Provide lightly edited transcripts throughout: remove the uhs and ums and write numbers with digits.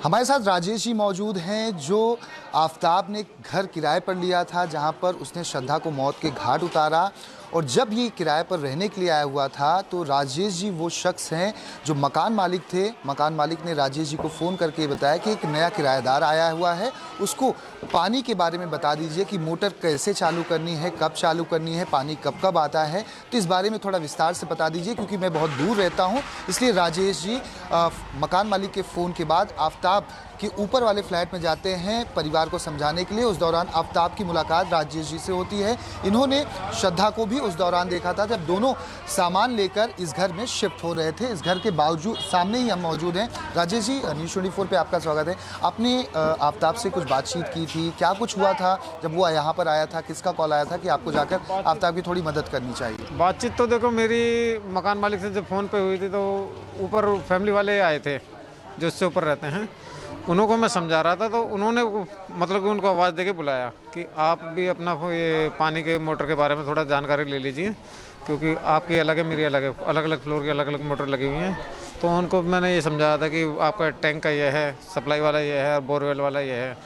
हमारे साथ राजेश जी मौजूद हैं जो आफताब ने घर किराए पर लिया था, जहां पर उसने श्रद्धा को मौत के घाट उतारा। और जब ये किराए पर रहने के लिए आया हुआ था तो राजेश जी वो शख्स हैं जो मकान मालिक थे। मकान मालिक ने राजेश जी को फ़ोन करके ये बताया कि एक नया किराएदार आया हुआ है, उसको पानी के बारे में बता दीजिए कि मोटर कैसे चालू करनी है, कब चालू करनी है, पानी कब कब आता है। तो इस बारे में थोड़ा विस्तार से बता दीजिए, क्योंकि मैं बहुत दूर रहता हूँ। इसलिए राजेश जी मकान मालिक के फ़ोन के बाद आफताब के ऊपर वाले फ्लैट में जाते हैं परिवार को समझाने के लिए। उस दौरान आफताब की मुलाकात राजेश जी से होती है। इन्होंने श्रद्धा को भी उस दौरान देखा था जब दोनों सामान लेकर इस घर में शिफ्ट हो रहे थे। इस घर के बावजूद सामने ही हम मौजूद हैं। राजेश जी, न्यूज़ 24 पे आपका स्वागत है। आपने आफताब से कुछ बातचीत की थी, क्या कुछ हुआ था जब वो यहाँ पर आया था? किसका कॉल आया था कि आपको जाकर आफताब की थोड़ी मदद करनी चाहिए? बातचीत तो देखो मेरी मकान मालिक से जब फ़ोन पे हुई थी तो ऊपर फैमिली वाले आए थे जो इससे ऊपर रहते हैं, उन्हों को मैं समझा रहा था। तो उन्होंने मतलब कि उनको आवाज़ देके बुलाया कि आप भी अपना ये पानी के मोटर के बारे में थोड़ा जानकारी ले लीजिए, क्योंकि आपकी अलग है, मेरी अलग है, अलग अलग फ्लोर की अलग अलग मोटर लगी हुई हैं। तो उनको मैंने ये समझाया था कि आपका टैंक का ये है, सप्लाई वाला ये है और बोरवेल वाला ये है,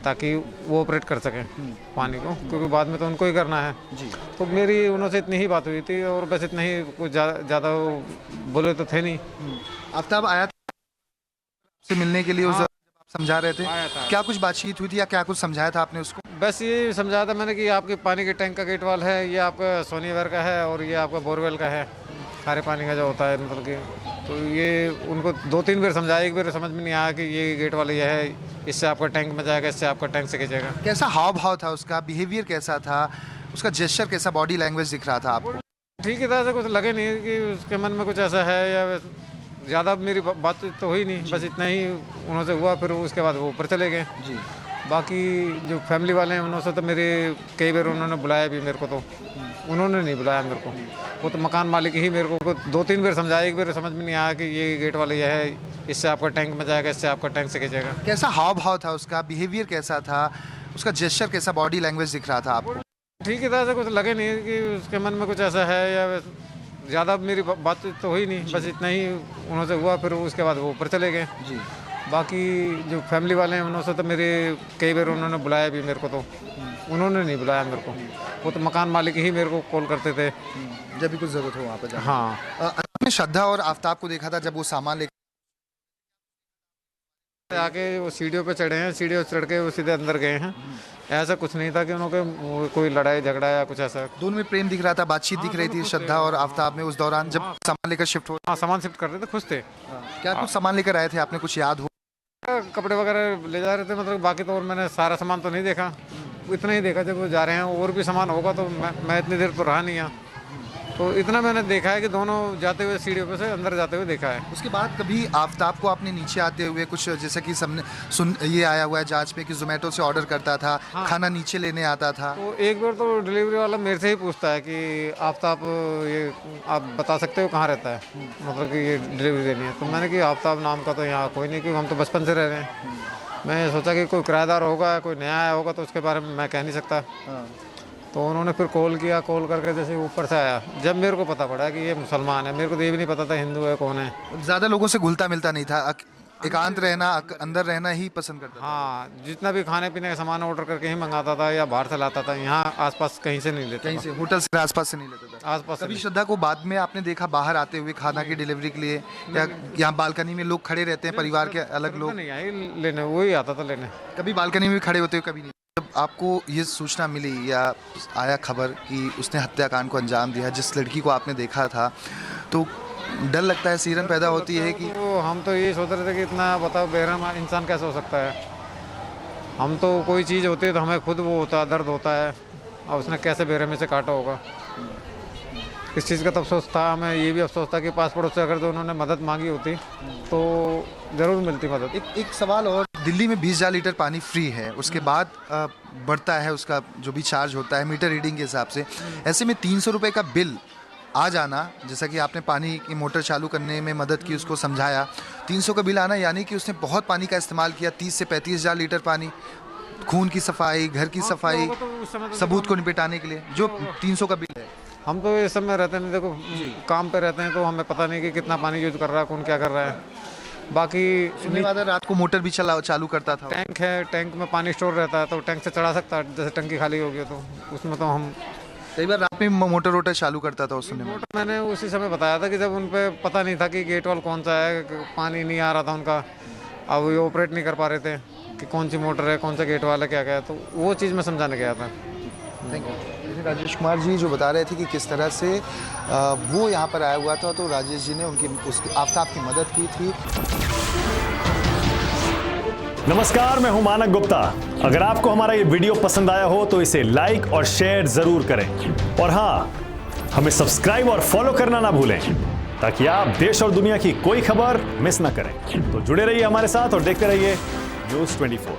ताकि वो ऑपरेट कर सकें पानी को, क्योंकि बाद में तो उनको ही करना है जी। तो मेरी उन्होंने इतनी ही बात हुई थी और बस इतना ही, कुछ ज़्यादा बोले तो थे नहीं। आफताब आया से मिलने के लिए उस समझा रहे थे, क्या कुछ बातचीत हुई थी या क्या कुछ समझाया था आपने उसको? बस ये समझाया था मैंने कि आपके पानी के टैंक का गेट वाल है, ये आपका सोनीवेयर का है और ये आपका बोरवेल का है, खारे पानी का जो होता है मतलब कि। तो ये उनको 2-3 बार समझाया, एक बार समझ में नहीं आया कि ये गेट वाला ये है, इससे आपका टैंक में जाएगा, इससे आपका टैंक से खींचेगा। कैसा हाव भाव था उसका, बिहेवियर कैसा था, उसका जेस्चर कैसा, बॉडी लैंग्वेज दिख रहा था आपको? ठीक ही था, ऐसा कुछ लगे नहीं कि उसके मन में कुछ ऐसा है, या ज़्यादा मेरी बात तो हुई नहीं, बस इतना ही उन्होंने हुआ। फिर उसके बाद वो ऊपर चले गए जी। बाकी जो फैमिली वाले हैं उन्होंने तो मेरे कई बार उन्होंने बुलाया भी मेरे को, तो उन्होंने नहीं बुलाया मेरे को। वो तो मकान मालिक ही मेरे को 2-3 बार समझाया, एक बार समझ में नहीं आया कि ये गेट वाला ये है, इससे आपका टैंक में जाएगा, इससे आपका टैंक से खींचेगा। कैसा हाव भाव था उसका, बिहेवियर कैसा था, उसका जेस्चर कैसा, बॉडी लैंग्वेज दिख रहा था आपको? ठीक ही था, ऐसा कुछ लगे नहीं कि उसके मन में कुछ ऐसा है, या ज़्यादा मेरी बात तो हुई नहीं, बस इतना ही उन्होंने हुआ। फिर उसके बाद वो ऊपर चले गए जी। बाकी जो फैमिली वाले हैं उन्होंने तो मेरे कई बार उन्होंने बुलाया भी मेरे को, तो उन्होंने नहीं बुलाया मेरे को। वो तो मकान मालिक ही मेरे को कॉल करते थे जब भी कुछ ज़रूरत हो वहाँ पर। हाँ, आपने श्रद्धा और आफताब को देखा था जब वो सामान लेकर आके वो सीढ़ियों पे चढ़े हैं, सीढ़ियों चढ़ के वो सीधे अंदर गए हैं। ऐसा कुछ नहीं था कि उन्होंने कोई लड़ाई झगड़ा या कुछ ऐसा। दोनों में प्रेम दिख रहा था, बातचीत दिख रही थी श्रद्धा और आफताब में उस दौरान जब सामान लेकर शिफ्ट हो। हाँ, सामान शिफ्ट करते थे, खुश थे। क्या कुछ सामान लेकर आए थे, आपने कुछ याद हो? कपड़े वगैरह ले जा रहे थे, मतलब बाकी तो और मैंने सारा सामान तो नहीं देखा, इतना ही देखा जब वो जा रहे हैं। और भी सामान होगा तो मैं इतनी देर तो रहा नहीं यहाँ, तो इतना मैंने देखा है कि दोनों जाते हुए सीढ़ियों पे से अंदर जाते हुए देखा है। उसके बाद कभी आफताब को आपने नीचे आते हुए कुछ, जैसा कि ये आया हुआ है जांच में कि जोमेटो से ऑर्डर करता था, हाँ। खाना नीचे लेने आता था? तो एक बार तो डिलीवरी वाला मेरे से ही पूछता है कि आफताब ये आप बता सकते हो कहाँ रहता है, मतलब कि ये डिलीवरी देनी है। तो मैंने कि आफताब नाम का तो यहाँ कोई नहीं, क्योंकि हम तो बचपन से रह रहे हैं। मैं सोचा कि कोई किराएदार होगा, कोई नया आया होगा, तो उसके बारे में मैं कह नहीं सकता। तो उन्होंने फिर कॉल किया, कॉल करके जैसे ऊपर से आया, जब मेरे को पता पड़ा कि ये मुसलमान है, मेरे को तो ये भी नहीं पता था हिंदू है कौन है। ज़्यादा लोगों से घुलता मिलता नहीं था, एकांत रहना, अंदर रहना ही पसंद करता था। हाँ, जितना भी खाने पीने का सामान ऑर्डर करके ही मंगाता था या बाहर से लाता था, यहाँ आसपास कहीं से नहीं लेता, कहीं से होटल से आसपास से नहीं लेता था आसपास। कभी श्रद्धा को बाद में आपने देखा बाहर आते हुए खाना की डिलीवरी के लिए, या यहाँ बालकनी में लोग खड़े रहते हैं, परिवार के अलग लोग? नहीं आई लेने, वही आता था लेने। कभी बालकनी में खड़े होते हुए कभी नहीं? जब आपको ये सूचना मिली या आया खबर कि उसने हत्याकांड को अंजाम दिया, जिस लड़की को आपने देखा था, तो डर लगता है, सिरन पैदा होती है कि? तो हम तो ये सोच रहे थे कि इतना बताओ बेरहम इंसान कैसे हो सकता है। हम तो कोई चीज़ होती है तो हमें खुद वो होता है, दर्द होता है, और उसने कैसे बेरहमी से काटा होगा, इस चीज़ का तो अफसोस था। हमें ये भी अफसोस था कि पास पड़ोस से अगर तो उन्होंने मदद मांगी होती तो ज़रूर मिलती मदद। एक सवाल और, दिल्ली में 20,000 लीटर पानी फ्री है, उसके बाद बढ़ता है उसका जो भी चार्ज होता है मीटर रीडिंग के हिसाब से। ऐसे में 300 रुपये का बिल आ जाना, जैसा कि आपने पानी की मोटर चालू करने में मदद की, उसको समझाया, 300 का बिल आना यानी कि उसने बहुत पानी का इस्तेमाल किया। 30 से 35,000 लीटर पानी, खून की सफाई, घर की सफाई, सबूत को निपटाने के लिए जो 300 का बिल है। हम तो इस समय रहते नहीं, देखो काम पे रहते हैं, तो हमें पता नहीं कि कितना पानी यूज कर रहा है, कौन क्या कर रहा है। बाकी सुनने वाला रात को मोटर भी चालू करता था। टैंक है, टैंक में पानी स्टोर रहता है तो टैंक से चढ़ा सकता है, जैसे टंकी खाली हो गई तो उसमें तो हम कई बार रात में मोटर वोटर चालू करता था उस समय। मोटर मैंने उसी समय बताया था कि जब उन पे पता नहीं था कि गेट वाल कौन सा है, पानी नहीं आ रहा था उनका, अब वो ऑपरेट नहीं कर पा रहे थे कि कौन सी मोटर है, कौन सा गेट वाल है, क्या क्या है, तो वो चीज़ मैं समझाने गया था। Thank you. राजेश कुमार जी जो बता रहे थे कि किस तरह से वो यहाँ पर आया हुआ था, तो राजेश जी ने उनकी आफ्ताब की मदद की थी। नमस्कार, मैं हूं मानक गुप्ता। अगर आपको हमारा ये वीडियो पसंद आया हो तो इसे लाइक और शेयर जरूर करें, और हाँ, हमें सब्सक्राइब और फॉलो करना ना भूलें ताकि आप देश और दुनिया की कोई खबर मिस ना करें। तो जुड़े रहिए हमारे साथ और देखते रहिए News 24।